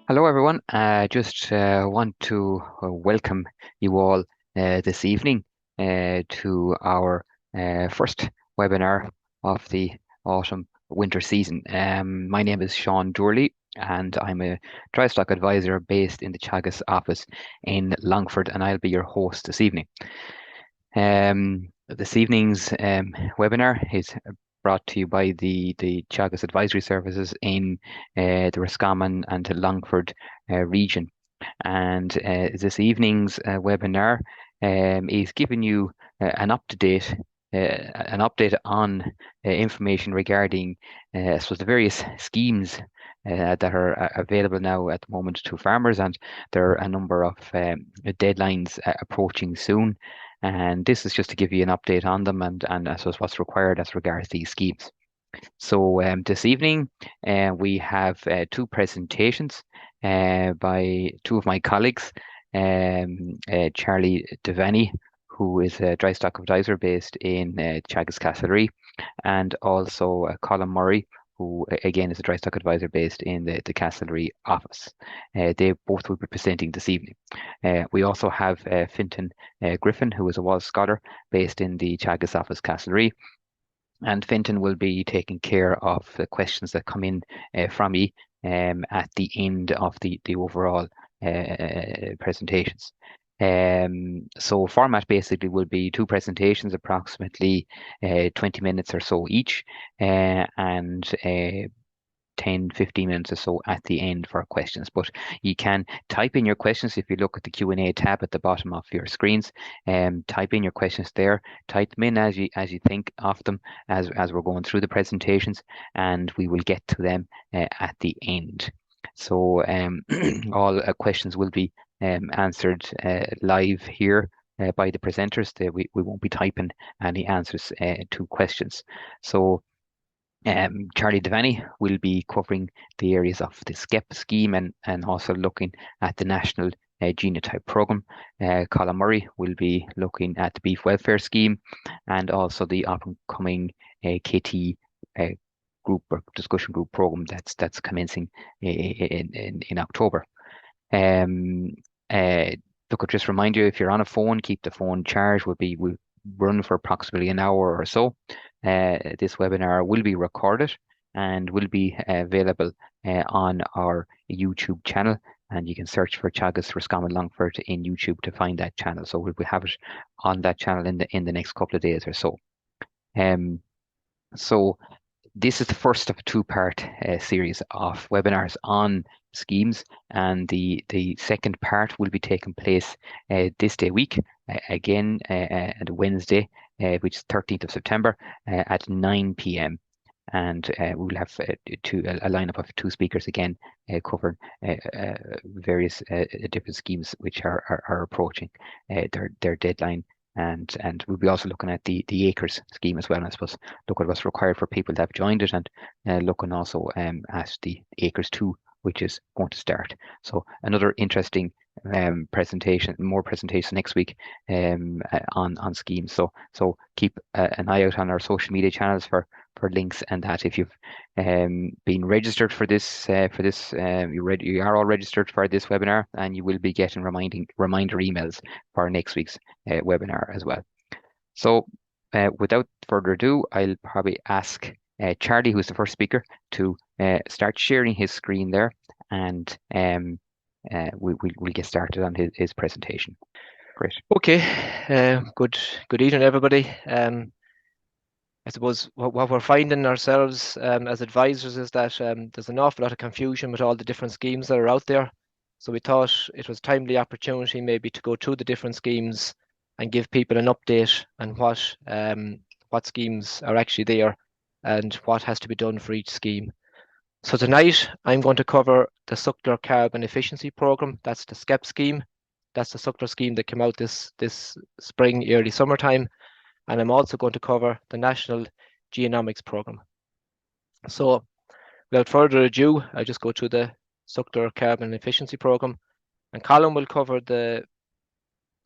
Hello, everyone. Just want to welcome you all this evening to our first webinar of the autumn winter season. My name is Sean Doorley, and I'm a Drystock advisor based in the Teagasc office in Longford, and I'll be your host this evening. This evening's webinar is brought to you by the Teagasc Advisory Services in the Roscommon and Longford region. And this evening's webinar is giving you an update on information regarding so the various schemes that are available now at the moment to farmers, and there are a number of deadlines approaching soon. And this is just to give you an update on them and I suppose what's required as regards these schemes. So this evening we have two presentations by two of my colleagues, Charlie Devaney, who is a Drystock advisor based in Teagasc Castlerea, and also Colm Murray, who again is a Drystock advisor based in the Castlerea office. They both will be presenting this evening. We also have Fintan Griffin, who is a Walsh scholar based in the Teagasc office, Castlerea. And Fintan will be taking care of the questions that come in from me at the end of the overall presentations. So format basically will be two presentations, approximately 20 minutes or so each, and 10, 15 minutes or so at the end for questions. But you can type in your questions if you look at the Q&A tab at the bottom of your screens. Type in your questions there. Type them in as you think of them as we're going through the presentations, and we will get to them at the end. So all questions will be answered live here by the presenters. We won't be typing any answers to questions. So Charlie Devaney will be covering the areas of the SCEP scheme and also looking at the National Genotype Programme. Colm Murray will be looking at the Beef Welfare Scheme and also the up-and-coming KT group or discussion group programme that's commencing in October. Look, I'll just remind you, if you're on a phone, keep the phone charged. We'll run for approximately an hour or so. This webinar will be recorded and will be available on our YouTube channel, and you can search for Teagasc Roscommon-Longford in YouTube to find that channel. So we'll have it on that channel in the next couple of days or so. So this is the first of a two-part series of webinars on schemes, and the second part will be taking place this day week, again on Wednesday, which is 13th of September at 9 p.m. And we'll have a lineup of two speakers again covering various different schemes which are approaching their deadline. And we'll be also looking at the acres scheme as well, and I suppose look at what's required for people that have joined it, and looking also at the acres 2, which is going to start. So another interesting presentation, more presentations next week on schemes. So keep an eye out on our social media channels for links and that. If you've been registered for this, you are all registered for this webinar, and you will be getting reminder emails for next week's webinar as well. So without further ado, I'll probably ask Charlie, who's the first speaker, to start sharing his screen there, and we'll get started on his presentation. Great. Okay, good evening, everybody. I suppose what we're finding ourselves as advisors is that there's an awful lot of confusion with all the different schemes that are out there. So we thought it was a timely opportunity maybe to go through the different schemes and give people an update on what schemes are actually there and what has to be done for each scheme. So tonight I'm going to cover the Suckler Carbon Efficiency Programme. That's the SCEP scheme. That's the suckler scheme that came out this spring, early summertime. And I'm also going to cover the National Genomics Programme. So without further ado, I'll just go through the Suckler Carbon Efficiency Programme. And Colm will cover the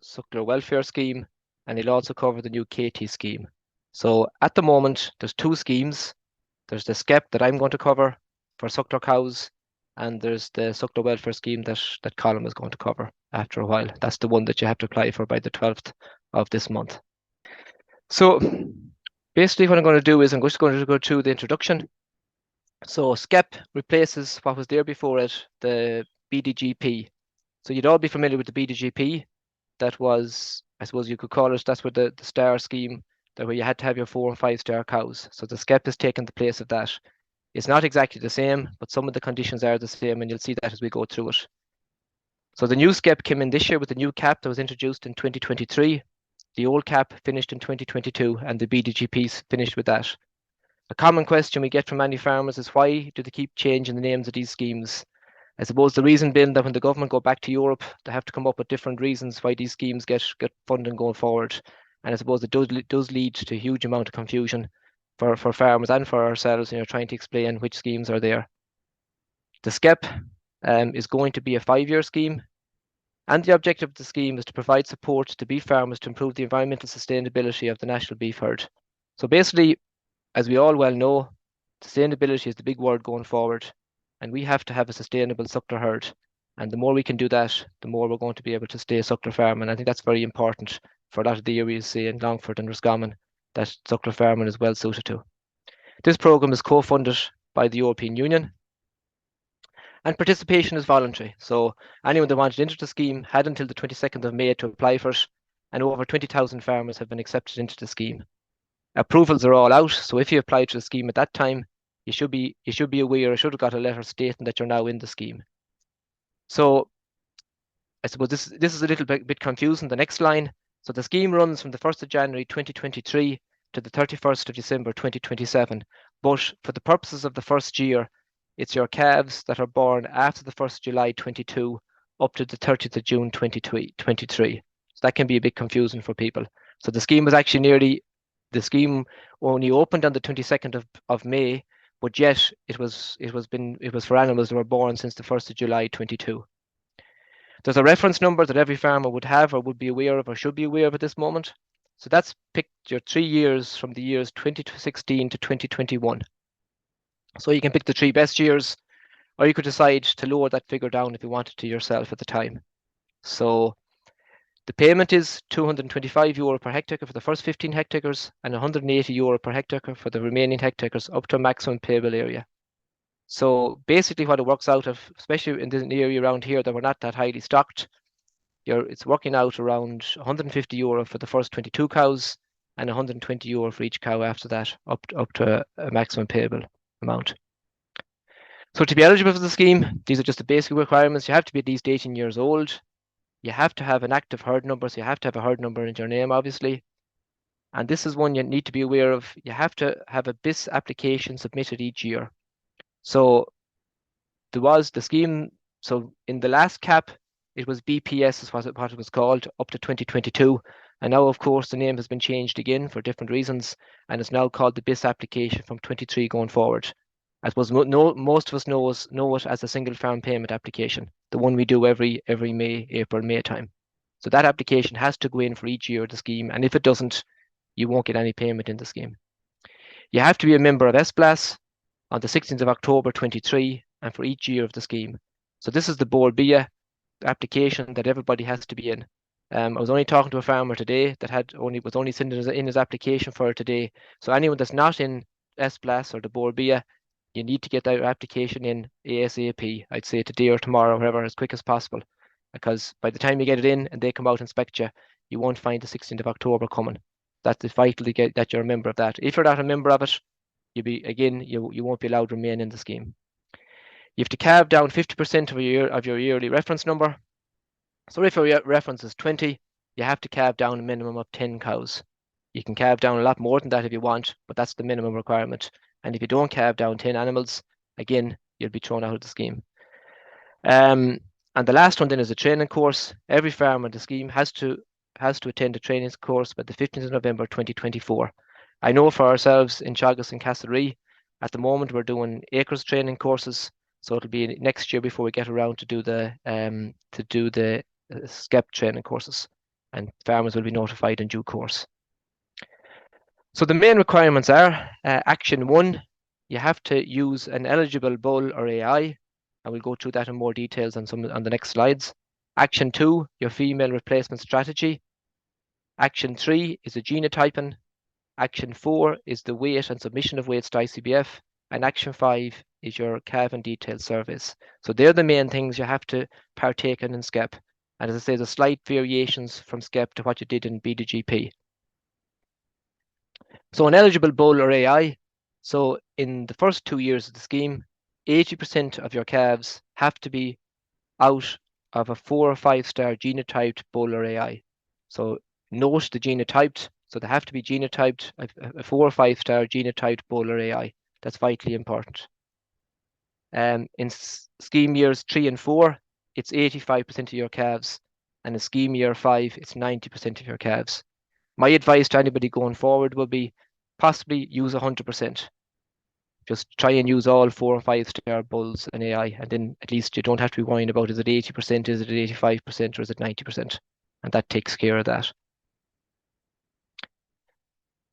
Suckler Welfare Scheme, and he'll also cover the new KT scheme. So at the moment, there's two schemes. There's the SCEP that I'm going to cover for suckler cows, and there's the Suckler Welfare Scheme that Colm is going to cover after a while. That's the one that you have to apply for by the 12th of this month. So basically what I'm going to do is I'm just going to go through the introduction. So SCEP replaces what was there before it, the BDGP. So you'd all be familiar with the BDGP. That was, I suppose you could call it, that's where the star scheme, that where you had to have your 4 and 5 star cows. So the SCEP has taken the place of that. It's not exactly the same, but some of the conditions are the same, and you'll see that as we go through it. So the new SCEP came in this year with the new cap that was introduced in 2023. The old cap finished in 2022, and the BDGPs finished with that. A common question we get from many farmers is why do they keep changing the names of these schemes? I suppose the reason being that when the government go back to Europe, they have to come up with different reasons why these schemes get funding going forward. And I suppose it does lead to a huge amount of confusion for farmers and for ourselves, and you're trying to explain which schemes are there. The SCEP is going to be a 5-year scheme, and the objective of the scheme is to provide support to beef farmers to improve the environmental sustainability of the national beef herd. So basically, as we all well know, sustainability is the big word going forward, and we have to have a sustainable suckler herd. And the more we can do that, the more we're going to be able to stay a suckler farm. And I think that's very important for a lot of the areas, say in Longford and Roscommon, that suckler farming is well suited to. This programme is co-funded by the European Union, and participation is voluntary. So anyone that wanted to enter the scheme had until the 22nd of May to apply for it, and over 20,000 farmers have been accepted into the scheme. Approvals are all out, so if you applied to the scheme at that time, you should be aware, or should have got a letter stating that you're now in the scheme. So I suppose this is a little bit confusing. The next line, so the scheme runs from the 1st of January 2023 to the 31st of December 2027, but for the purposes of the first year, it's your calves that are born after the 1st of July 22 up to the 30th of June 2023. So that can be a bit confusing for people. So the scheme was actually the scheme only opened on the 22nd of May, but yet it was for animals that were born since the 1st of July 22. There's a reference number that every farmer would have or would be aware of or should be aware of at this moment. So that's picked your 3 years from the years 2016 to 2021. So you can pick the 3 best years, or you could decide to lower that figure down if you wanted to yourself at the time. So the payment is €225 per hectare for the first 15 hectares and €180 per hectare for the remaining hectares up to a maximum payable area. So basically what it works out of, especially in the area around here that we're not that highly stocked, it's working out around €150 for the first 22 cows and €120 for each cow after that, up to a maximum payable amount. So to be eligible for the scheme, these are just the basic requirements. You have to be at least 18 years old. You have to have an active herd number, so you have to have a herd number in your name, obviously. And this is one you need to be aware of. You have to have a BIS application submitted each year. So there was the scheme, so in the last cap, it was BPS is what it was called, up to 2022. And now, of course, the name has been changed again for different reasons, and it's now called the BIS application from 23 going forward. As was most of us know it as a single farm payment application, the one we do every May time. So that application has to go in for each year of the scheme, and if it doesn't, you won't get any payment in the scheme. You have to be a member of SBLAS on the 16th of October 23, and for each year of the scheme. So this is the Board BIA application that everybody has to be in. I was only talking to a farmer today that was only sending in his application for it today. So anyone that's not in SBLAS or the Board BIA, you need to get that application in ASAP. I'd say today or tomorrow, whatever, as quick as possible. Because by the time you get it in and they come out and inspect you, you won't find the 16th of October coming. That's vital to get that you're a member of that. If you're not a member of it, you won't be allowed to remain in the scheme. You have to carve down 50% of your yearly reference number. So if your reference is 20, you have to carve down a minimum of 10 cows. You can carve down a lot more than that if you want, but that's the minimum requirement. And if you don't carve down 10 animals, again, you'll be thrown out of the scheme. And the last one then is a training course. Every farmer in the scheme has to attend a training course by the 15th of November 2024. I know for ourselves in Teagasc and Castlerea, at the moment we're doing acres training courses, so it'll be next year before we get around to do the SCEP training courses, and farmers will be notified in due course. So the main requirements are Action 1, you have to use an eligible bull or AI and we'll go through that in more details on the next slides. Action 2, your female replacement strategy. Action 3 is the genotyping. Action 4 is the weight and submission of weights to ICBF. And Action 5 is your calf and detail surveys. So they're the main things you have to partake in SCEP. And as I say, there's slight variations from SCEP to what you did in BDGP. So an eligible bull or AI, so in the first 2 years of the scheme, 80% of your calves have to be out of a 4 or 5 star genotyped bull or AI. So note the genotyped, so they have to be genotyped, a 4 or 5 star genotyped bull or AI. That's vitally important. In scheme years 3 and 4, it's 85% of your calves, and in scheme year 5, it's 90% of your calves. My advice to anybody going forward will be possibly use 100%. Just try and use all 4 or 5 star bulls and AI, and then at least you don't have to be worrying about is it 80%, is it 85%, or is it 90%? And that takes care of that.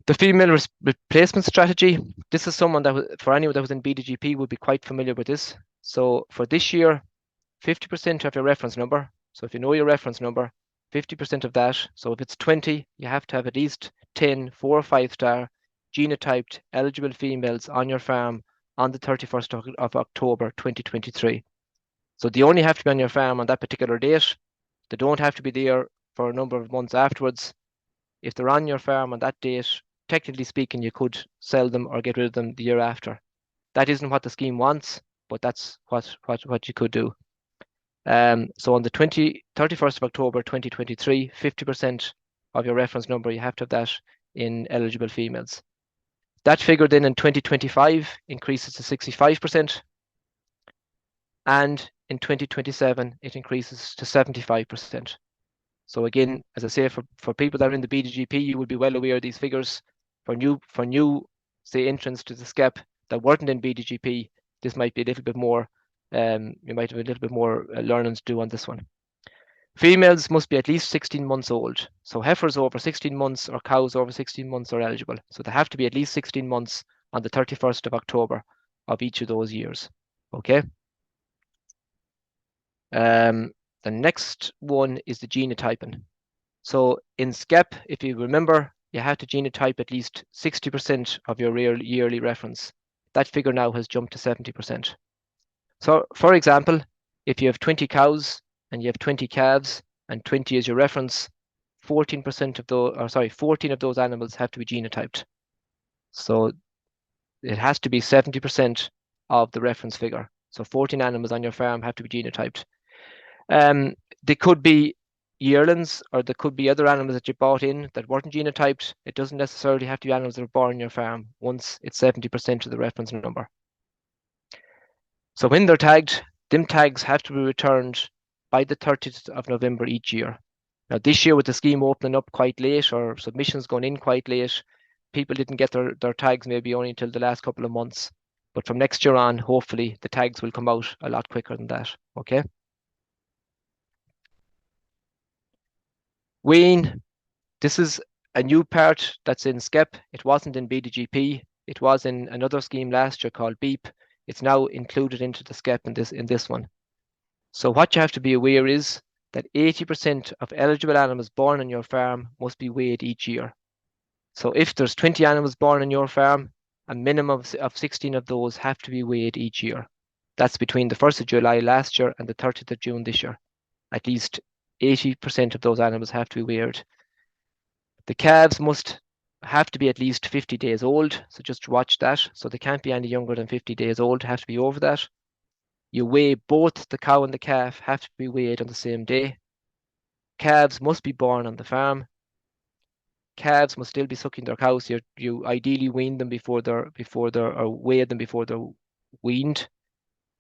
The female replacement strategy. This is someone that, for anyone that was in BDGP, would be quite familiar with this. So for this year, 50% of your reference number. So if you know your reference number, 50% of that. So if it's 20, you have to have at least 10 4 or 5 star genotyped eligible females on your farm on the 31st of October 2023. So they only have to be on your farm on that particular date. They don't have to be there for a number of months afterwards. If they're on your farm on that date, technically speaking, you could sell them or get rid of them the year after. That isn't what the scheme wants, but that's what you could do. So on the 31st of October 2023, 50% of your reference number, you have to have that in eligible females. That figure then in 2025 increases to 65%. And in 2027, it increases to 75%. So again, as I say, for people that are in the BDGP, you will be well aware of these figures. For new, say, entrants to the SCEP that weren't in BDGP, this might be a little bit more. You might have a little bit more learning to do on this one. Females must be at least 16 months old. So heifers over 16 months or cows over 16 months are eligible. So they have to be at least 16 months on the 31st of October of each of those years. Okay. The next one is the genotyping. So in SCEP, if you remember, you have to genotype at least 60% of your yearly reference. That figure now has jumped to 70%. So for example, if you have 20 cows and you have 20 calves and 20 is your reference, 14% of those, or sorry, 14 of those animals have to be genotyped. So it has to be 70% of the reference figure. So 14 animals on your farm have to be genotyped. They could be yearlings, or there could be other animals that you bought in that weren't genotyped. It doesn't necessarily have to be animals that are born on your farm once it's 70% of the reference number. So when they're tagged, them tags have to be returned by the 30th of November each year. Now this year with the scheme opening up quite late or submissions going in quite late, people didn't get their tags maybe only until the last couple of months. But from next year on, hopefully the tags will come out a lot quicker than that, okay? Weighing, this is a new part that's in SCEP. It wasn't in BDGP. It was in another scheme last year called BEEP. It's now included into the SCEP in this one. So what you have to be aware is that 80% of eligible animals born on your farm must be weighed each year. So if there's 20 animals born on your farm, a minimum of 16 of those have to be weighed each year. That's between the 1st of July last year and the 30th of June this year. At least 80% of those animals have to be weighed. The calves must have to be at least 50 days old. So just watch that. So they can't be any younger than 50 days old, have to be over that. You weigh both the cow and the calf have to be weighed on the same day. Calves must be born on the farm. Calves must still be sucking their cows. You ideally wean them before they're or weigh them before they're weaned.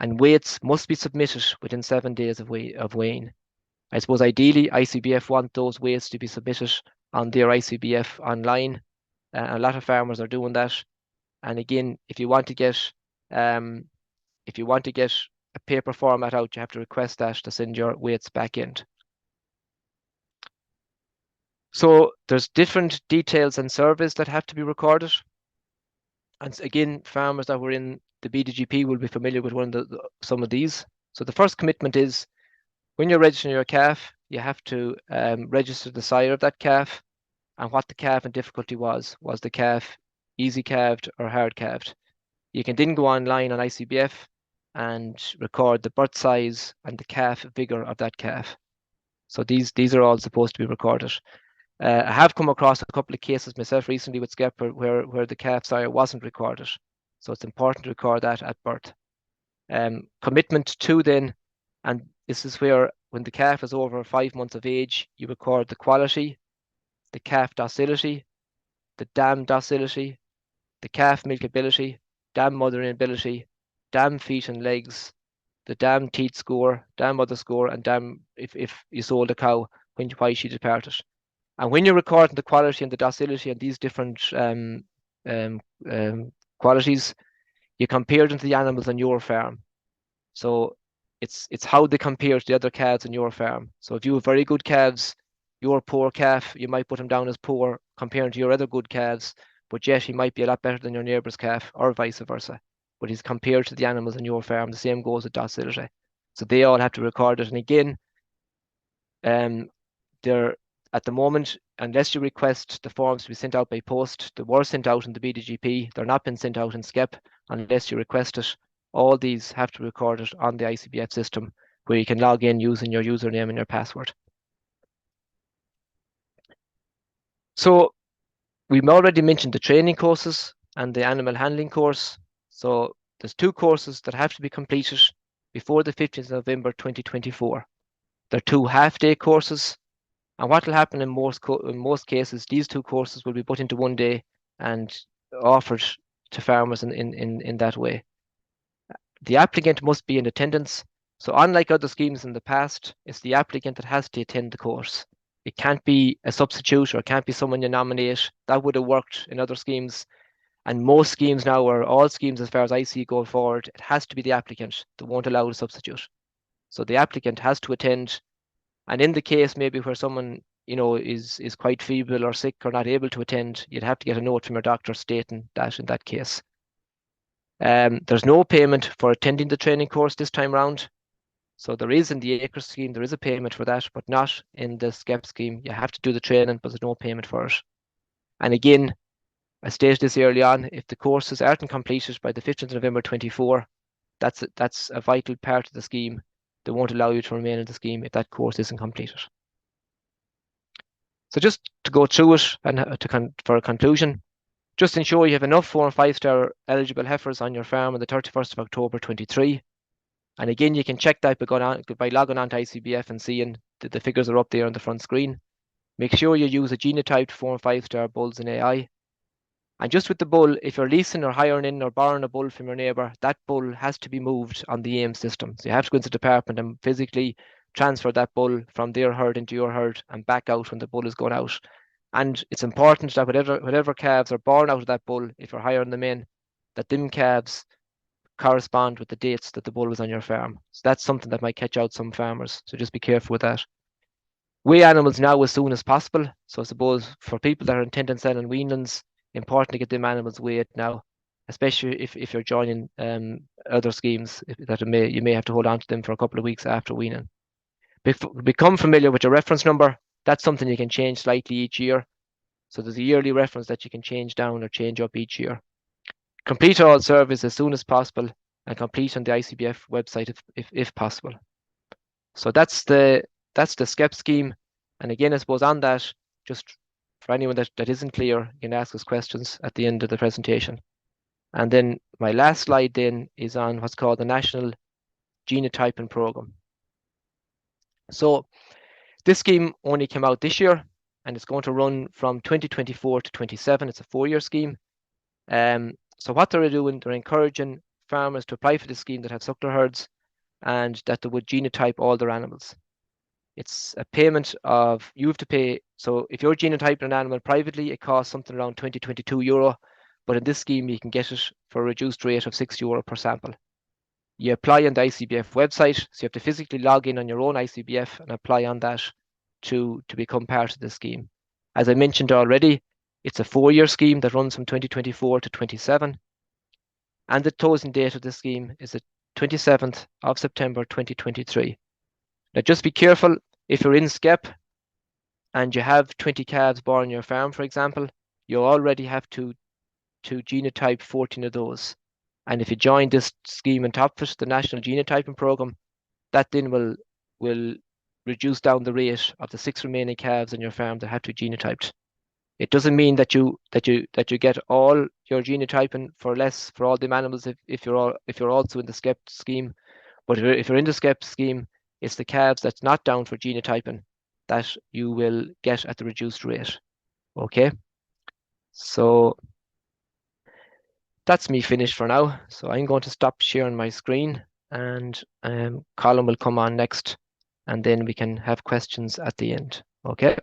And weights must be submitted within 7 days of weighing. I suppose ideally ICBF want those weights to be submitted on their ICBF online. A lot of farmers are doing that. And again, if you want to get a paper format out, you have to request that to send your weights back in. So there's different details and surveys that have to be recorded. And again, farmers that were in the BDGP will be familiar with some of these. So the first commitment is when you're registering your calf, you have to register the sire of that calf and what the calf and difficulty was. Was the calf easy calved or hard calved? You can then go online on ICBF and record the birth size and the calf vigor of that calf. So these are all supposed to be recorded. I have come across a couple of cases myself recently with SCEP where the calf sire wasn't recorded. So it's important to record that at birth. Commitment 2 then, and this is where when the calf is over 5 months of age, you record the quality, the calf docility, the dam docility, the calf milkability, dam mothering ability, dam feet and legs, the dam teat score, dam mother score, and dam if you sold a cow, why she departed. And when you're recording the quality and the docility and these different qualities, you compare them to the animals on your farm. So it's how they compare to the other calves on your farm. So if you have very good calves, your poor calf, you might put him down as poor comparing to your other good calves, but yet he might be a lot better than your neighbour's calf, or vice versa. But he's compared to the animals on your farm. The same goes with docility. So they all have to record it. And again, they're at the moment, unless you request the forms to be sent out by post, they were sent out in the BDGP. They're not been sent out in SCEP unless you request it. All these have to record it on the ICBF system where you can log in using your username and your password. So we've already mentioned the training courses and the animal handling course. So there's 2 courses that have to be completed before the 15th of November 2024. They're 2 half-day courses. And what will happen in most cases, these 2 courses will be put into one day and offered to farmers in that way. The applicant must be in attendance. So unlike other schemes in the past, it's the applicant that has to attend the course. It can't be a substitute or it can't be someone you nominate. That would have worked in other schemes. And most schemes now, or all schemes as far as I see going forward, it has to be the applicant that won't allow a substitute. So the applicant has to attend. And in the case maybe where someone is quite feeble or sick or not able to attend, you'd have to get a note from your doctor stating that in that case. There's no payment for attending the training course this time round. So there is in the ACRE scheme, there is a payment for that, but not in the SCEP scheme. You have to do the training, but there's no payment for it. And again, I stated this early on, if the courses aren't completed by the 15th of November 24, that's a vital part of the scheme. They won't allow you to remain in the scheme if that course isn't completed. So just to go through it and for a conclusion, just ensure you have enough 4- and 5-star eligible heifers on your farm on the 31st of October 23. And again, you can check that by logging on to ICBF and seeing that the figures are up there on the front screen. Make sure you use a genotyped 4- and 5-star bulls in AI. And just with the bull, if you're leasing or hiring in or borrowing a bull from your neighbour, that bull has to be moved on the AIM system. So you have to go into the department and physically transfer that bull from their herd into your herd and back out when the bull is going out. And it's important that whatever calves are born out of that bull, if you're hiring them in, that them calves correspond with the dates that the bull was on your farm. So that's something that might catch out some farmers. So just be careful with that. Weigh animals now as soon as possible. So I suppose for people that are intending selling weanlings, important to get them animals weighed now, especially if you're joining other schemes that you may have to hold on to them for a couple of weeks after weaning. Become familiar with your reference number. That's something you can change slightly each year. So there's a yearly reference that you can change down or change up each year. Complete all surveys as soon as possible and complete on the ICBF website if possible. So that's the SCEP scheme. And again, I suppose on that, just for anyone that isn't clear, you can ask us questions at the end of the presentation. And then my last slide then is on what's called the National Genotyping Programme. So this scheme only came out this year and it's going to run from 2024 to 27. It's a 4-year scheme. So what they're doing, they're encouraging farmers to apply for this scheme that have suckler herds and that they would genotype all their animals. It's a payment of, you have to pay, so if you're genotyping an animal privately, it costs something around 22 euro, but in this scheme you can get it for a reduced rate of €6 per sample. You apply on the ICBF website, so you have to physically log in on your own ICBF and apply on that to become part of the scheme. As I mentioned already, it's a 4-year scheme that runs from 2024 to 27. And the closing date of this scheme is the 27th of September 2023. Now just be careful if you're in SCEP and you have 20 calves born on your farm, for example, you already have to genotype 14 of those. And if you join this scheme on top of it, the National Genotyping Programme, that then will reduce down the rate of the 6 remaining calves on your farm that have to be genotyped. It doesn't mean that you get all your genotyping for less for all the animals if you're also in the SCEP scheme. But if you're in the SCEP scheme, it's the calves that's not down for genotyping that you will get at the reduced rate. Okay, so that's me finished for now. So I'm going to stop sharing my screen, and Colm will come on next, and then we can have questions at the end. Okay.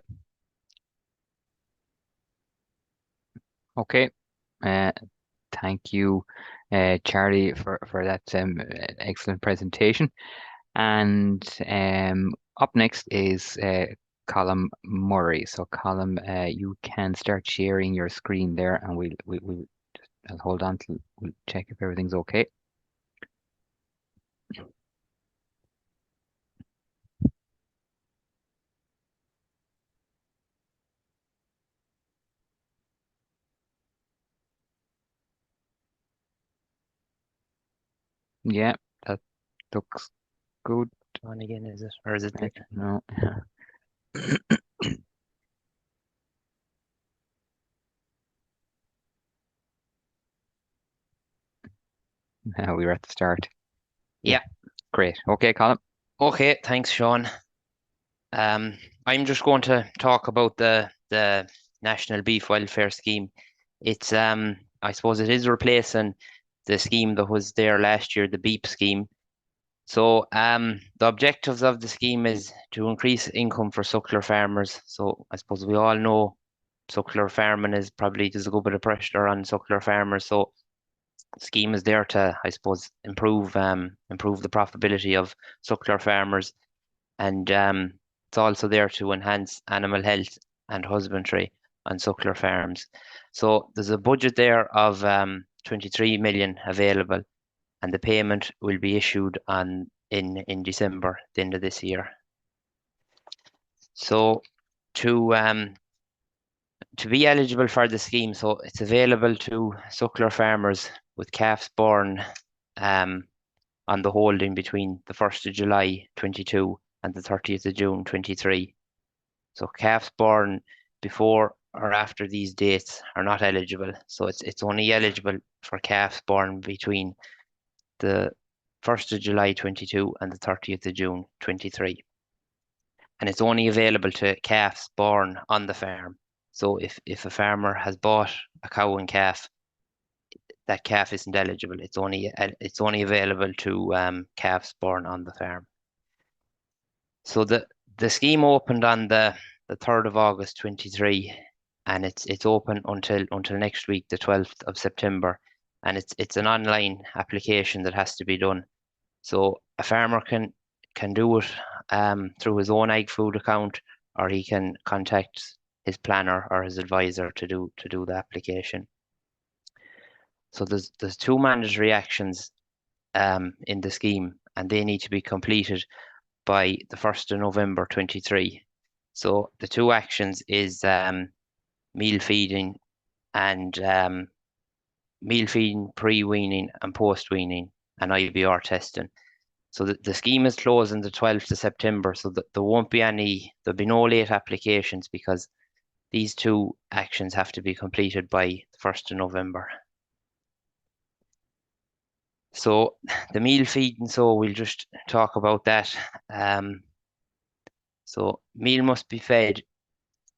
Okay. Thank you, Charlie, for that excellent presentation. And up next is Colm Murray. So Colm, you can start sharing your screen there, and I'll hold on till we'll check if everything's okay. Yeah, that looks good. On again, is it? Or is it? No. We were at the start. Yeah. Great. Okay, Colm. Okay, thanks, Sean. I'm just going to talk about the National Beef Welfare Scheme. It's I suppose it is replacing the scheme that was there last year, the BEEP scheme. So the objectives of the scheme is to increase income for suckler farmers. So I suppose we all know suckler farming is probably there's a good bit of pressure on suckler farmers. So the scheme is there to, I suppose, improve the profitability of suckler farmers, and it's also there to enhance animal health and husbandry on suckler farms. So there's a budget there of 23 million available, and the payment will be issued in December, the end of this year. So to be eligible for the scheme, so it's available to suckler farmers with calves born on the holding between the 1st of July 22 and the 30th of June 23. So calves born before or after these dates are not eligible. So it's only eligible for calves born between the 1st of July 22 and the 30th of June 23. And it's only available to calves born on the farm. So if a farmer has bought a cow and calf, that calf isn't eligible. It's only available to calves born on the farm. So the scheme opened on the 3rd of August 23, and it's open until next week, the 12th of September, and it's an online application that has to be done. So a farmer can do it through his own ag food account, or he can contact his planner or his advisor to do the application. So there's 2 mandatory actions in the scheme, and they need to be completed by the 1st of November 23. So the 2 actions is meal feeding and meal feeding pre-weaning and post-weaning, and IBR testing. So the scheme is closing the 12th of September, so that there'll be no late applications, because these 2 actions have to be completed by the 1st of November. So the meal feeding, so we'll just talk about that. So meal must be fed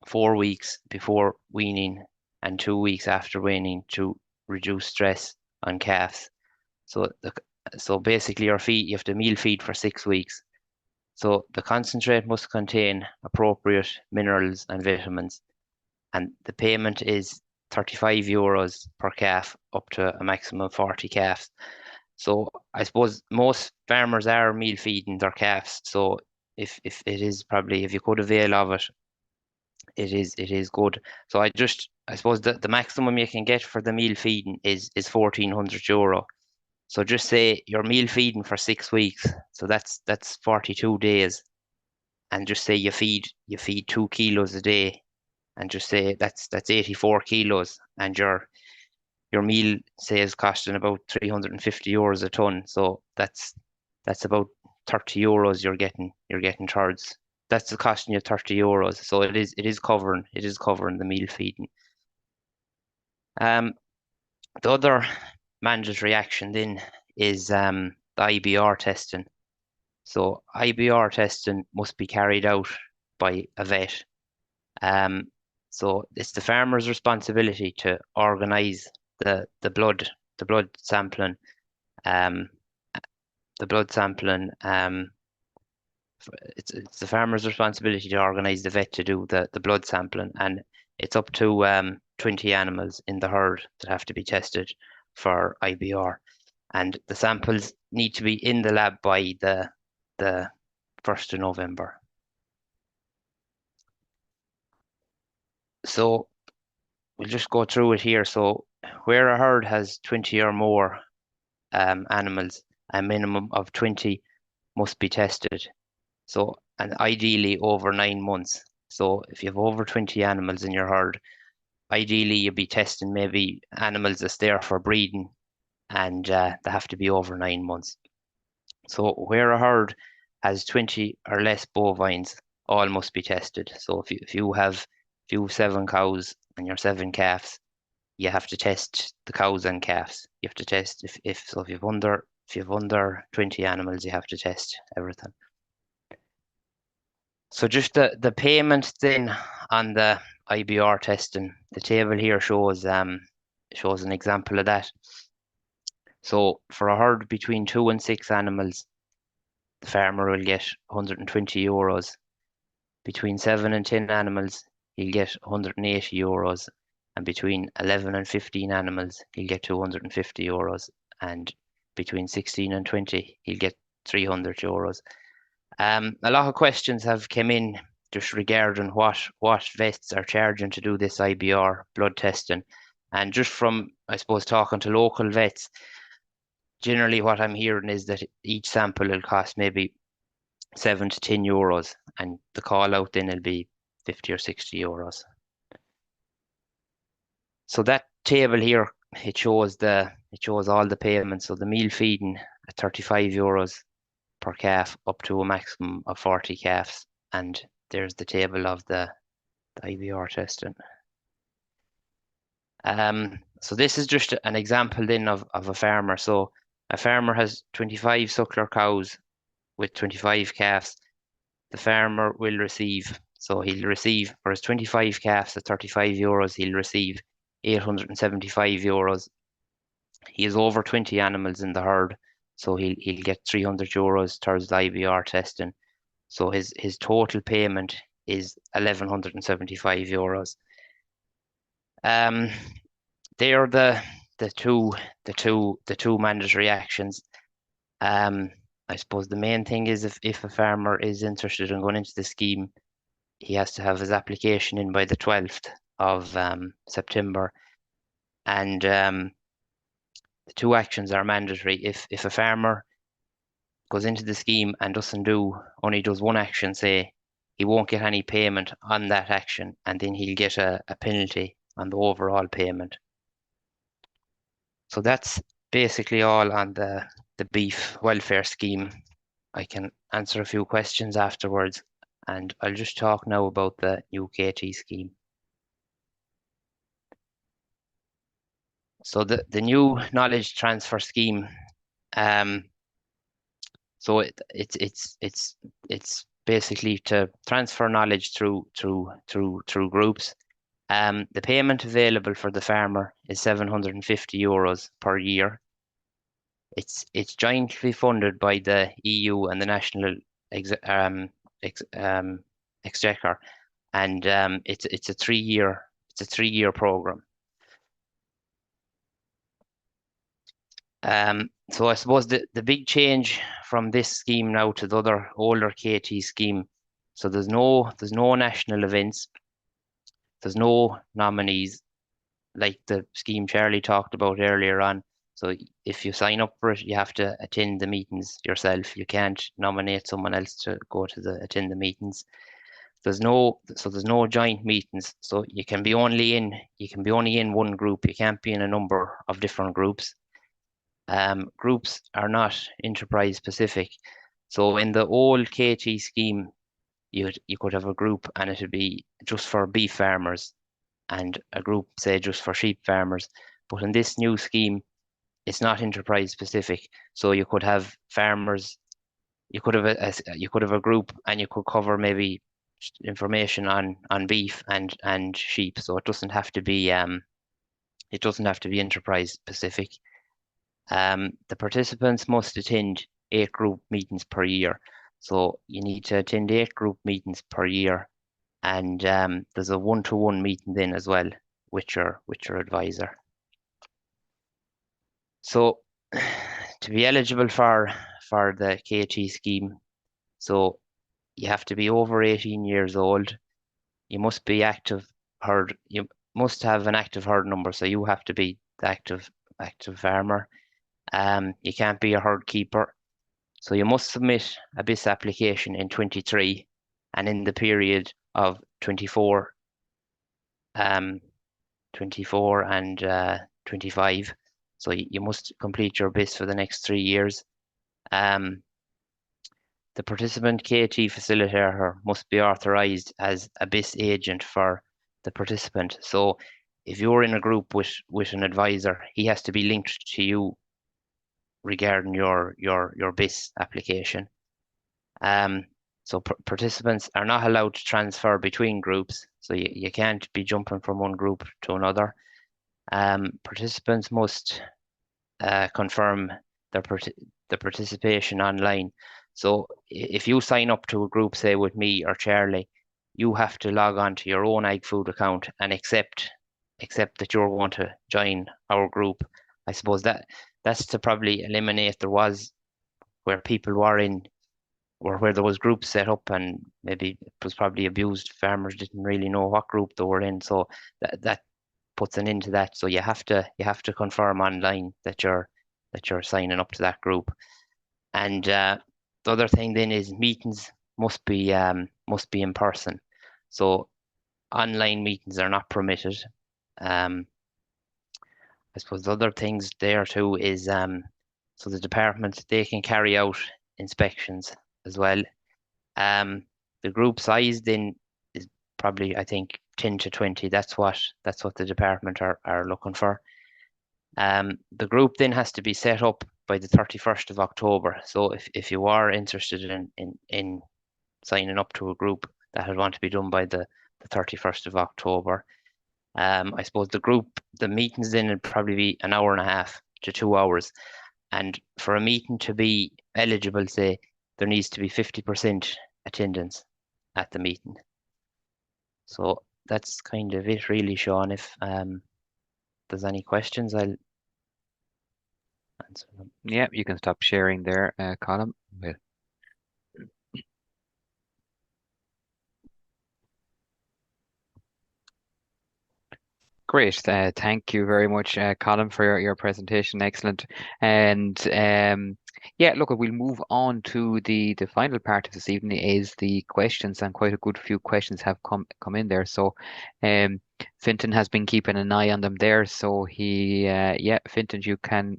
4 weeks before weaning and 2 weeks after weaning to reduce stress on calves. So basically you have to meal feed for 6 weeks. So the concentrate must contain appropriate minerals and vitamins, and the payment is €35 per calf, up to a maximum of 40 calves. So I suppose most farmers are meal feeding their calves. So if you could avail of it, it is good. So I suppose the maximum you can get for the meal feeding is €1,400. So just say you're meal feeding for 6 weeks. So that's 42 days. And just say you feed 2 kilos a day, and just say that's 84 kilos, and your meal say is costing about 350 euros a ton. So that's about 30 euros you're getting charged. That's costing you 30 euros. So it is covering the meal feeding. The other mandatory action then is the IBR testing. So IBR testing must be carried out by a vet. So it's the farmer's responsibility to organise the blood sampling. It's the farmer's responsibility to organise the vet to do the blood sampling, and it's up to 20 animals in the herd that have to be tested for IBR, and the samples need to be in the lab by the 1st of November. So we'll just go through it here. So where a herd has 20 or more animals, a minimum of 20 must be tested. So, and ideally over 9 months. So if you have over 20 animals in your herd, ideally you'll be testing maybe animals that's there for breeding, and they have to be over 9 months. So where a herd has 20 or less bovines, all must be tested. So if you have 7 cows and your 7 calves, you have to test the cows and calves. You have to test if you've under 20 animals, you have to test everything. So just the payment then on the IBR testing, the table here shows an example of that. So for a herd between 2 and 6 animals, the farmer will get 120 euros. Between 7 and 10 animals, he'll get 180 euros. And between 11 and 15 animals, he'll get 250 euros. And between 16 and 20, he'll get 300 euros. A lot of questions have come in just regarding what vets are charging to do this IBR blood testing. And just from, I suppose, talking to local vets, generally what I'm hearing is that each sample will cost maybe 7 to 10 euros, and the call out then will be 50 or 60 euros. So that table here, it shows all the payments. So the meal feeding at 35 euros per calf, up to a maximum of 40 calves, and there's the table of the IBR testing. So this is just an example then of a farmer. So a farmer has 25 suckler cows with 25 calves. The farmer will receive, so he'll receive for his 25 calves at 35 euros, he'll receive 875 euros. He has over 20 animals in the herd, so he'll get 300 euros towards the IBR testing. So his total payment is 1175 euros. They are the two mandatory actions. I suppose the main thing is if a farmer is interested in going into the scheme, he has to have his application in by the 12th of September. And the two actions are mandatory. If a farmer goes into the scheme and only does one action, say, he won't get any payment on that action, and then he'll get a penalty on the overall payment. So that's basically all on the beef welfare scheme. I can answer a few questions afterwards, and I'll just talk now about the UKT scheme. So the new knowledge transfer scheme, so it's basically to transfer knowledge through groups. The payment available for the farmer is 750 euros per year. It's jointly funded by the EU and the National Exchequer, and it's a 3-year program. So I suppose the big change from this scheme now to the other older KT scheme, so there's no national events, there's no nominees like the scheme Charlie talked about earlier on. So if you sign up for it, you have to attend the meetings yourself. You can't nominate someone else to go to attend the meetings. There's no joint meetings. So you can be only in one group. You can't be in a number of different groups. Groups are not enterprise specific. So in the old KT scheme, you could have a group and it would be just for beef farmers and a group, say, just for sheep farmers. But in this new scheme, it's not enterprise specific. So you could have farmers, you could have a group, and you could cover maybe information on beef and sheep. So it doesn't have to be enterprise specific. The participants must attend 8 group meetings per year. So you need to attend 8 group meetings per year, and there's a one-to-one meeting then as well with your advisor. So to be eligible for the KT scheme, so you have to be over 18 years old. You must be active herd. You must have an active herd number, so you have to be the active farmer. You can't be a herd keeper. So you must submit a BIS application in 23 and in the period of 24 and 25. So you must complete your BIS for the next 3 years. The participant KT facilitator must be authorized as a BIS agent for the participant. So if you're in a group with an advisor, he has to be linked to you regarding your BIS application. So participants are not allowed to transfer between groups. So you can't be jumping from one group to another. Participants must confirm their participation online. So if you sign up to a group, say with me or Charlie, you have to log on to your own AgFood account and accept that you're going to join our group. I suppose that's to probably eliminate there was where people were in or where there was groups set up and maybe it was probably abused. Farmers didn't really know what group they were in, so that puts an end to that. So you have to confirm online that you're signing up to that group. And the other thing then is meetings must be in person. So online meetings are not permitted. I suppose the other things there too is so the department, they can carry out inspections as well. The group size then is probably, I think, 10 to 20. That's what the department are looking for. The group then has to be set up by the 31st of October. So if you are interested in signing up to a group, that would want to be done by the 31st of October. I suppose the meetings then would probably be an hour and a half to 2 hours. And for a meeting to be eligible, say, there needs to be 50% attendance at the meeting. So that's kind of it really, Sean. If there's any questions, I'll answer them. Yeah, you can stop sharing there, Colm. Great. Thank you very much, Colm, for your presentation. Excellent. And yeah, look, we'll move on to the final part of this evening is the questions, and quite a good few questions have come in there. So Fintan has been keeping an eye on them there. So yeah, Fintan, you can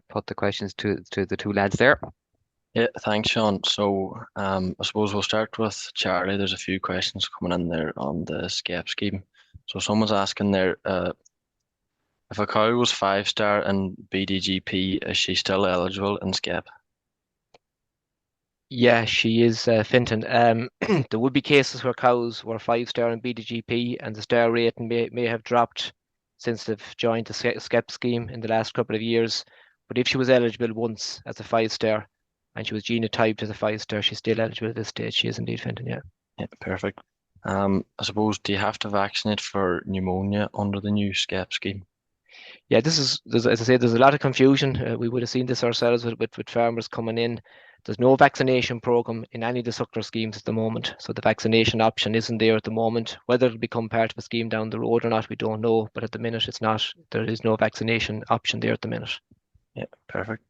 put the questions to the two lads there. Yeah, thanks, Sean. So I suppose we'll start with Charlie. There's a few questions coming in there on the SCEP scheme. So someone's asking there, if a cow was 5-star in BDGP, is she still eligible in SCEP? Yeah, she is, Fintan. There would be cases where cows were 5-star in BDGP and the star rating may have dropped since they've joined the SCEP scheme in the last couple of years. But if she was eligible once as a 5-star and she was genotyped as a 5-star, she's still eligible at this stage. She is indeed, Fintan, yeah. Yeah, perfect. I suppose, do you have to vaccinate for pneumonia under the new SCEP scheme? Yeah, as I say, there's a lot of confusion. We would have seen this ourselves with farmers coming in. There's no vaccination program in any of the suckler schemes at the moment. So the vaccination option isn't there at the moment. Whether it'll become part of a scheme down the road or not, we don't know. But at the minute, it's not. There is no vaccination option there at the minute. Yeah, perfect.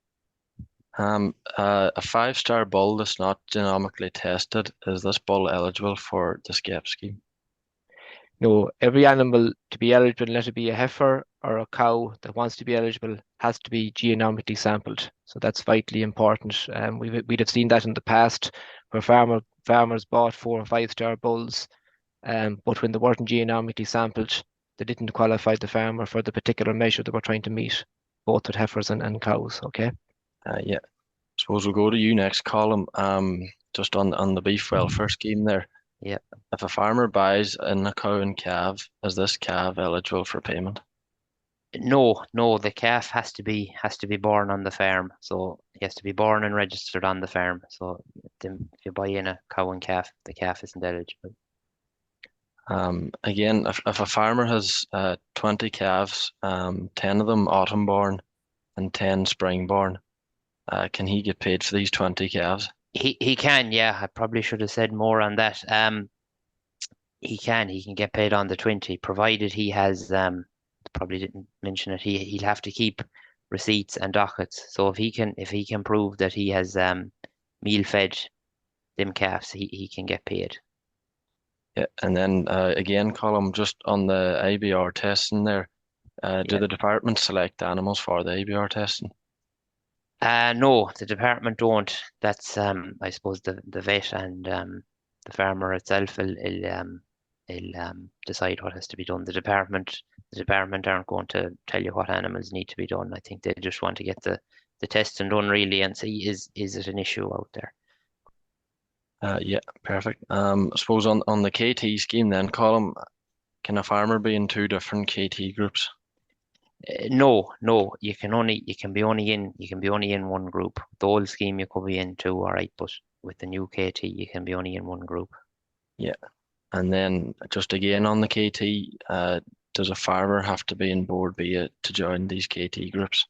A 5-star bull that's not genomically tested, is this bull eligible for the SCEP scheme? No, every animal to be eligible, let it be a heifer or a cow that wants to be eligible, has to be genomically sampled. So that's vitally important. We'd have seen that in the past where farmers bought 4 and 5-star bulls, but when they weren't genomically sampled, they didn't qualify the farmer for the particular measure they were trying to meet, both with heifers and cows. Okay. Yeah. Suppose we'll go to you next, Colm. Just on the beef welfare scheme there. Yeah. If a farmer buys in a cow and calf, is this calf eligible for payment? No, the calf has to be born on the farm. So he has to be born and registered on the farm. So if you buy in a cow and calf, the calf isn't eligible. Again, if a farmer has 20 calves, 10 of them autumn born and 10 spring born, can he get paid for these 20 calves? He can, yeah. I probably should have said more on that. He can get paid on the 20, provided he has probably didn't mention it. He'll have to keep receipts and dockets. So if he can prove that he has meal fed them calves, he can get paid. Yeah, and then again, Colm, just on the ABR testing there, do the department select animals for the ABR testing? No, the department don't. That's I suppose the vet and the farmer itself will decide what has to be done. The department aren't going to tell you what animals need to be done. I think they just want to get the testing done really and see is it an issue out there. Yeah, perfect. I suppose on the KT scheme then, Colm, can a farmer be in 2 different KT groups? No, you can be only in one group. The old scheme you could be in 2, all right, but with the new KT you can be only in one group. Yeah, and then just again on the KT, does a farmer have to be in board BA to join these KT groups?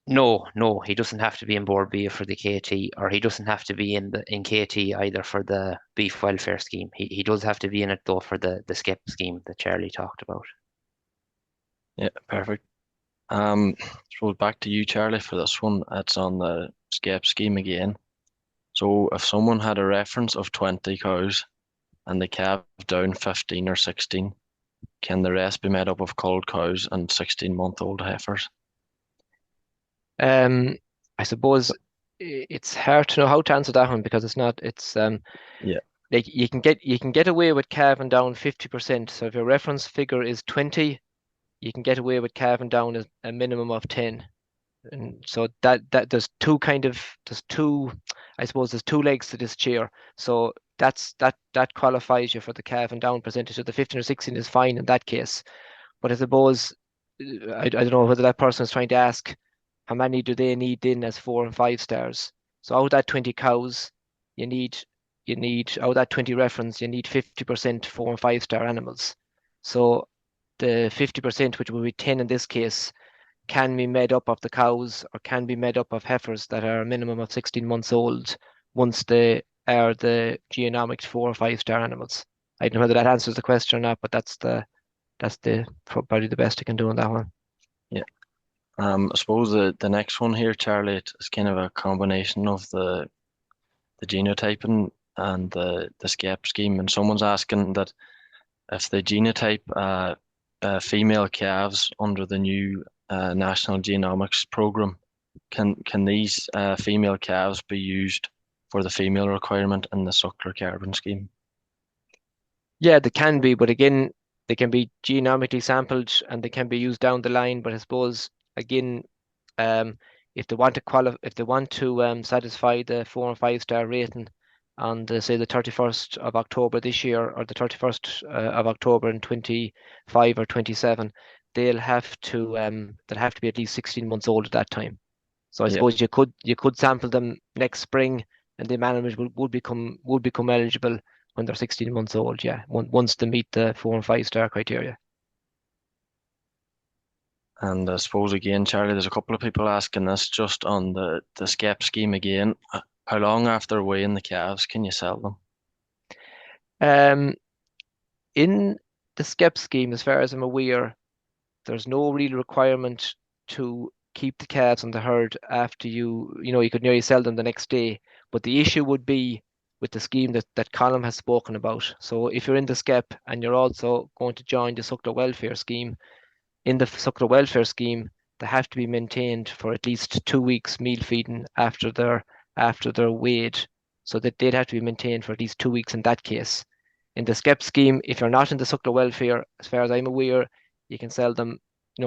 No, he doesn't have to be in board BA for the KT, or he doesn't have to be in KT either for the beef welfare scheme. He does have to be in it though for the SCEP scheme that Charlie talked about. Yeah, perfect. So back to you, Charlie, for this one. It's on the SCEP scheme again. So if someone had a reference of 20 cows and they calved down 15 or 16, can the rest be made up of culled cows and 16-month-old heifers? I suppose it's hard to know how to answer that one because it's Yeah. like you can get away with calving down 50%. So if your reference figure is 20, you can get away with calving down a minimum of 10. And so that there's two, I suppose there's 2 legs to this chair. So that qualifies you for the calving down percentage. So the 15 or 16 is fine in that case. But I suppose I don't know whether that person is trying to ask how many do they need in as 4 and 5 stars. So out of that 20 cows, you need out of that 20 reference, you need 50% 4 and 5 star animals. So the 50%, which will be 10 in this case, can be made up of the cows or can be made up of heifers that are a minimum of 16 months old once they are the genomics 4 or 5 star animals. I don't know whether that answers the question or not, but that's probably the best I can do on that one. Yeah. I suppose the next one here, Charlie, it's kind of a combination of the genotyping and the SCEP scheme. And someone's asking that if they genotype female calves under the new National Genomics program, can these female calves be used for the female requirement in the suckler carbon scheme? Yeah, they can be, but again, they can be genomically sampled and they can be used down the line. But I suppose again, if they want to satisfy the 4 and 5 star rating on say the 31st of October this year or the 31st of October in 25 or 27, they'll have to be at least 16 months old at that time. So I suppose you could sample them next spring and the animals would become eligible when they're 16 months old, yeah, once they meet the 4 and 5 star criteria. And I suppose again, Charlie, there's a couple of people asking this just on the SCEP scheme again. How long after weighing the calves can you sell them? In the SCEP scheme, as far as I'm aware, there's no real requirement to keep the calves on the herd after you could nearly sell them the next day. But the issue would be with the scheme that Colm has spoken about. So if you're in the SCEP and you're also going to join the suckler welfare scheme, in the suckler welfare scheme, they have to be maintained for at least 2 weeks meal feeding after they're weighed. So that they'd have to be maintained for at least 2 weeks in that case. In the SCEP scheme, if you're not in the suckler welfare, as far as I'm aware, you can sell them,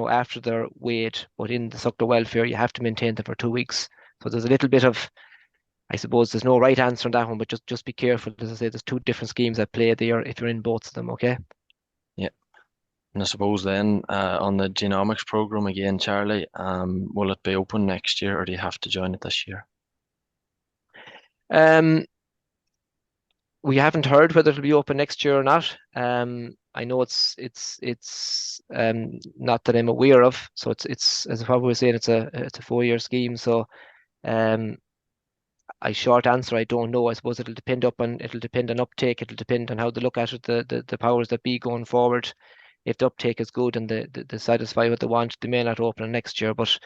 after they're weighed. But in the suckler welfare, you have to maintain them for 2 weeks. So there's a little bit of, I suppose, there's no right answer on that one, but just be careful. As I say, there's two different schemes at play there if you're in both of them. Okay. Yeah. And I suppose then on the genomics program again, Charlie, will it be open next year or do you have to join it this year? We haven't heard whether it'll be open next year or not. I know it's not that I'm aware of. So it's as what we were saying, it's a 4-year scheme. So a short answer, I don't know. I suppose it'll depend on uptake. It'll depend on how they look at it, the powers that be going forward. If the uptake is good and they satisfy what they want, they may not open it next year. But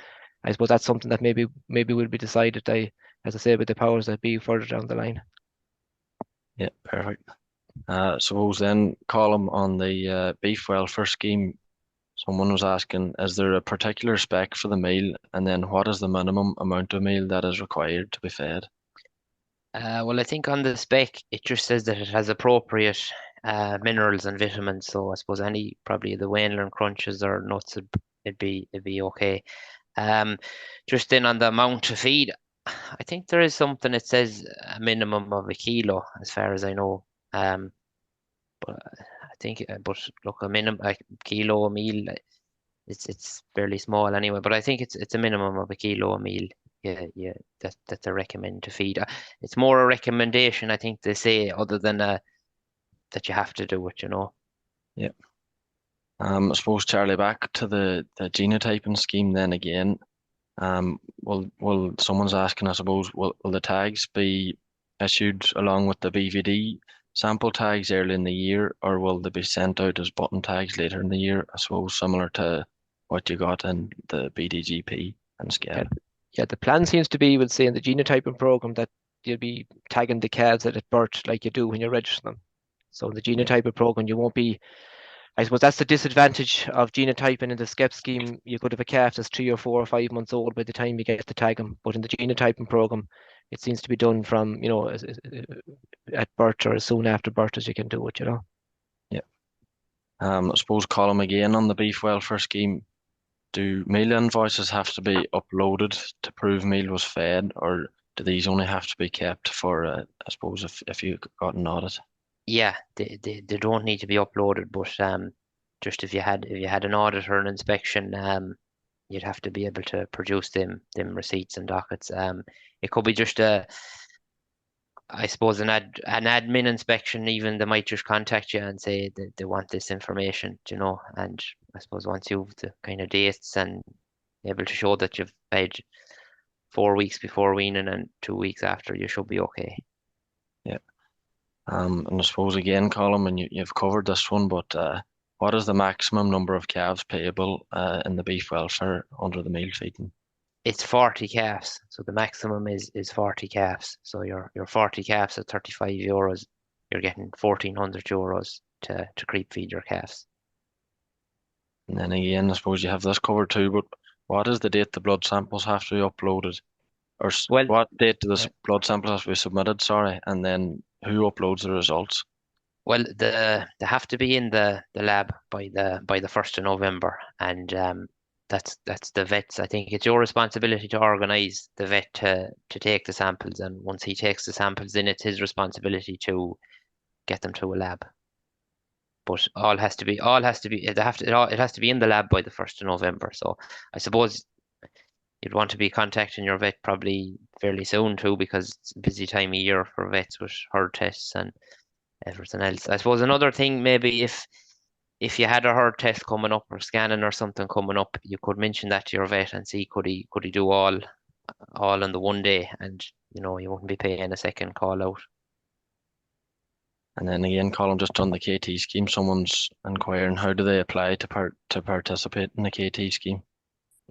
I suppose that's something that maybe will be decided, as I say, with the powers that be further down the line. Yeah, perfect. Suppose then, Colm, on the beef welfare scheme, someone was asking, is there a particular spec for the meal? And then what is the minimum amount of meal that is required to be fed? Well, I think on the spec, it just says that it has appropriate minerals and vitamins. So I suppose probably the Wainland crunches or nuts, it'd be okay. Just then on the amount to feed, I think there is something that says a minimum of 1 kilo, as far as I know. But I think, but look, a kilo a meal, it's fairly small anyway. But I think it's a minimum of 1 kilo a meal. Yeah, that they recommend to feed. It's more a recommendation, I think they say, other than that you have to do it. Yeah. I suppose, Charlie, back to the genotyping scheme then again. Will someone's asking, I suppose, will the tags be issued along with the BVD sample tags early in the year, or will they be sent out as button tags later in the year? I suppose similar to what you got in the BDGP and SCEP. Yeah, the plan seems to be, say, in the genotyping program, that you'll be tagging the calves at birth like you do when you register them. So in the genotyping program, you won't be. I suppose that's the disadvantage of genotyping in the SCEP scheme. You could have a calf that's 3 or 4 or 5 months old by the time you get to tag them. But in the genotyping program, it seems to be done from, at birth or as soon after birth as you can do it. Yeah. I suppose, Colm, again on the beef welfare scheme, do meal invoices have to be uploaded to prove meal was fed, or do these only have to be kept for, I suppose, if you got an audit? Yeah, they don't need to be uploaded, but just if you had an audit or an inspection, you'd have to be able to produce them receipts and dockets. It could be just I suppose an admin inspection. Even they might just contact you and say that they want this information, and I suppose once you've the kind of dates and able to show that you've paid 4 weeks before weaning and 2 weeks after, you should be okay. Yeah. And I suppose again, Colm, and you've covered this one, but what is the maximum number of calves payable in the beef welfare under the meal feeding? It's 40 calves, so the maximum is 40 calves. So your 40 calves at €35, you're getting €1,400 to creep feed your calves. And then again, I suppose you have this covered too, but what is the date the blood samples have to be uploaded? Or what date do the blood samples have to be submitted, sorry, and then who uploads the results? Well, they have to be in the lab by the 1st of November, and that's the vet's. I think it's your responsibility to organise the vet to take the samples, and once he takes the samples, then it's his responsibility to get them to a lab. But it has to be it has to be in the lab by the 1st of November. So I suppose you'd want to be contacting your vet probably fairly soon too, because it's a busy time of year for vets with herd tests and everything else. I suppose another thing, maybe if if you had a herd test coming up or scanning or something coming up, you could mention that to your vet and see could he do all in the one day, and you wouldn't be paying a second call out. And then again, Colm, just on the KT scheme, someone's inquiring how do they apply to participate in the KT scheme?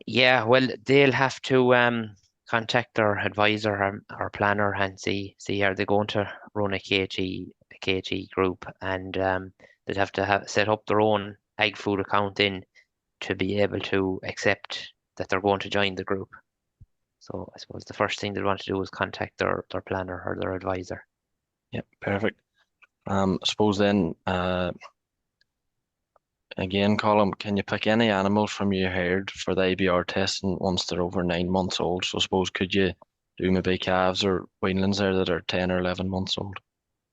Yeah, well, they'll have to contact their advisor or planner and see are they going to run a KT group, and they'd have to set up their own ag food account in to be able to accept that they're going to join the group. So I suppose the first thing they want to do is contact their planner or their advisor. Yep, perfect. I suppose then, again, Colm, can you pick any animal from your herd for the ABR testing once they're over 9 months old? So I suppose could you do maybe calves or weanlings there that are 10 or 11 months old?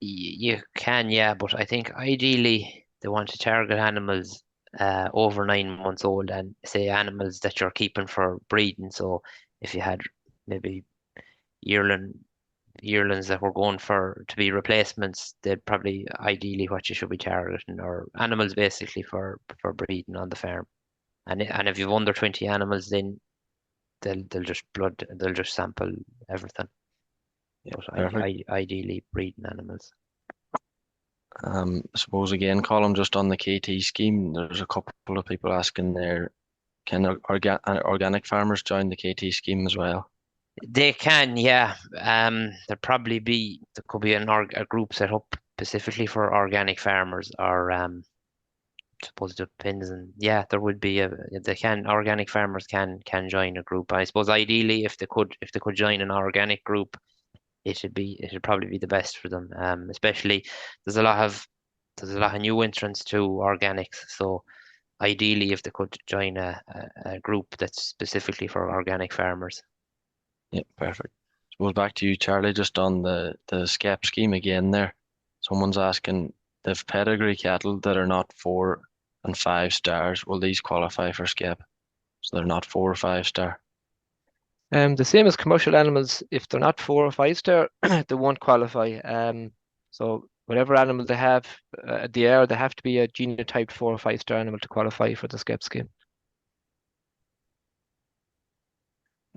You can, yeah, but I think ideally they want to target animals over 9 months old, and say animals that you're keeping for breeding. So if you had maybe yearlings that were going to be replacements, they'd probably ideally what you should be targeting, or animals basically for breeding on the farm. And if you've under 20 animals, then they'll just sample everything. Yeah, But perfect. ideally breeding animals. I suppose again, Colm, just on the KT scheme, there's a couple of people asking there, can organic farmers join the KT scheme as well? They can, yeah. There could be a group set up specifically for organic farmers, or suppose it depends, and yeah, there would be organic farmers can join a group. I suppose ideally if they could join an organic group, it'd probably be the best for them. Especially there's a lot of new entrants to organics, so ideally if they could join a group that's specifically for organic farmers. Yeah, perfect. Suppose back to you, Charlie, just on the SCEP scheme again there. Someone's asking, they've pedigree cattle that are not 4 and 5 stars. Will these qualify for SCEP? So they're not 4 or 5 star. The same as commercial animals, if they're not 4 or 5 star, they won't qualify. So whatever animal they have, they have to be a genotyped 4 or 5 star animal to qualify for the SCEP scheme.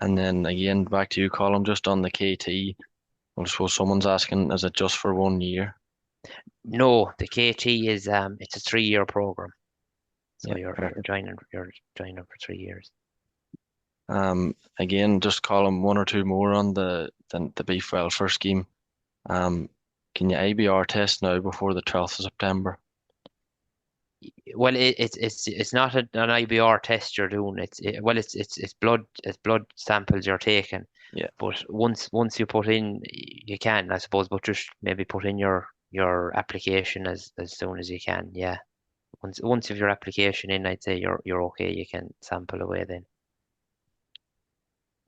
And then again, back to you, Colm, just on the KT. Well, I suppose someone's asking, is it just for 1 year? No, the KT is it's a 3-year program. So Yeah, you're joining for 3 years. Again, just Colm, 1 or 2 more on the beef welfare scheme. Can you ABR test now before the 12th of September? Well, it's not an IBR test you're doing. It's blood samples you're taking. Yeah. But once you put in, you can, I suppose, but just maybe put in your application as soon as you can. Yeah. Once you've your application in, I'd say you're okay. You can sample away then.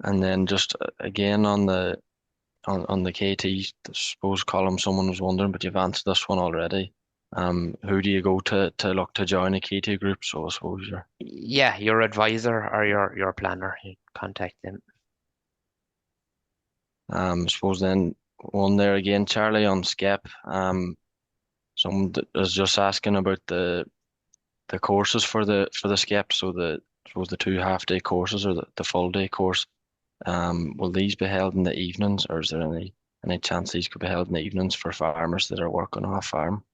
And then just again on the KT, I suppose, Colm, someone was wondering, but you've answered this one already. Who do you go to look to join a KT group? So I suppose your advisor or your planner. You contact them. I suppose then one there again, Charlie, on SCEP. Someone is just asking about the courses for the SCEP. So I suppose the 2 half-day courses or the full day course. Will these be held in the evenings, or is there any chance these could be held in the evenings for farmers that are working off farm?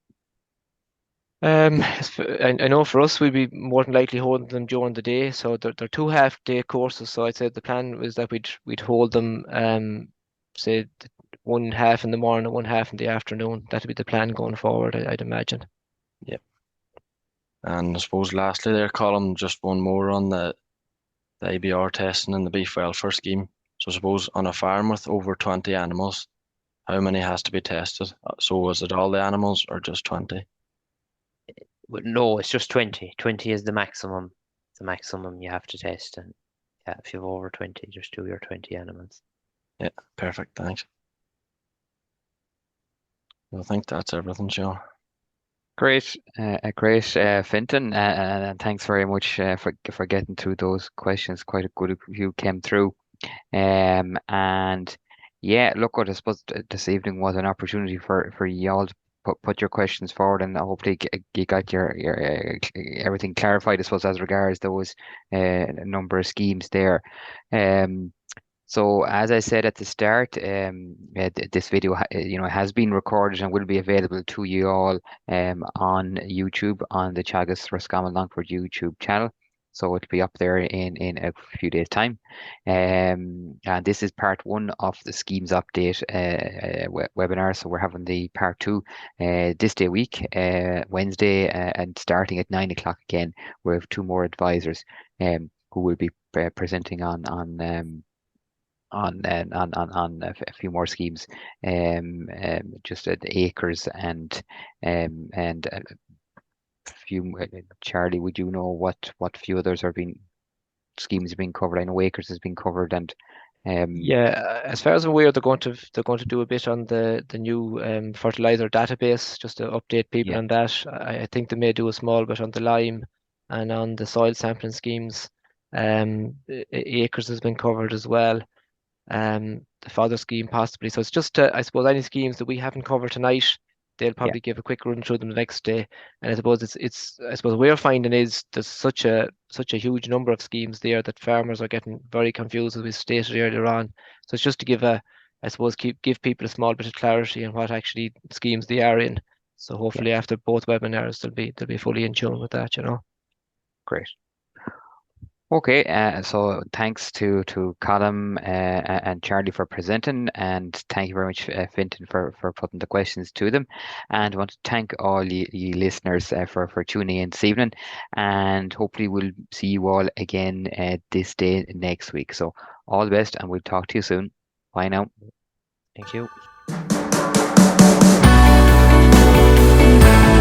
I know for us, we'd be more than likely holding them during the day. So they're 2 half-day courses. So I'd say the plan was that we'd hold them, say 1 half in the morning, 1 half in the afternoon. That'd be the plan going forward, I'd imagine. Yep. And I suppose lastly there, Colm, just one more on the ABR testing and the beef welfare scheme. So I suppose on a farm with over 20 animals, how many has to be tested? So is it all the animals or just 20? No, it's just 20. 20 is the maximum. The maximum you have to test, and yeah, if you have over 20, just do your 20 animals. Yeah, perfect. Thanks. I think that's everything, Sean. Great, Fintan, and thanks very much for getting through those questions. Quite a good few came through, and yeah, look, what I suppose this evening was an opportunity for y'all to put your questions forward, and hopefully you got your everything clarified, I suppose, as regards those number of schemes there. So as I said at the start, this video has been recorded and will be available to you all on YouTube on the Teagasc Roscommon-Longford YouTube channel. So it'll be up there in a few days' time. And this is part one of the schemes update webinar. So we're having the part two this day week, Wednesday, and starting at 9 o'clock again. We have two more advisors who will be presenting on a few more schemes, just at acres and a few. Charlie, would you know what few others are being schemes being covered? I know acres has been covered, and Yeah, as far as I'm aware, they're going to do a bit on the new fertilizer database, just to update people yeah, on that. I think they may do a small bit on the lime and on the soil sampling schemes. Acres has been covered as well. The father scheme possibly. So it's just, I suppose, any schemes that we haven't covered tonight, they'll yeah, probably give a quick run through them the next day. And I suppose I suppose we're finding is there's such a huge number of schemes there that farmers are getting very confused, as we stated earlier on. So it's just to give I suppose, give people a small bit of clarity on what actually schemes they are in. So yeah. hopefully after both webinars, they'll be fully in tune with that, Great. Okay, so thanks to Colm and Charlie for presenting, and thank you very much, Fintan, for putting the questions to them. And I want to thank all you listeners for tuning in this evening, and hopefully we'll see you all again this day next week. So all the best, and we'll talk to you soon. Bye now. Thank you.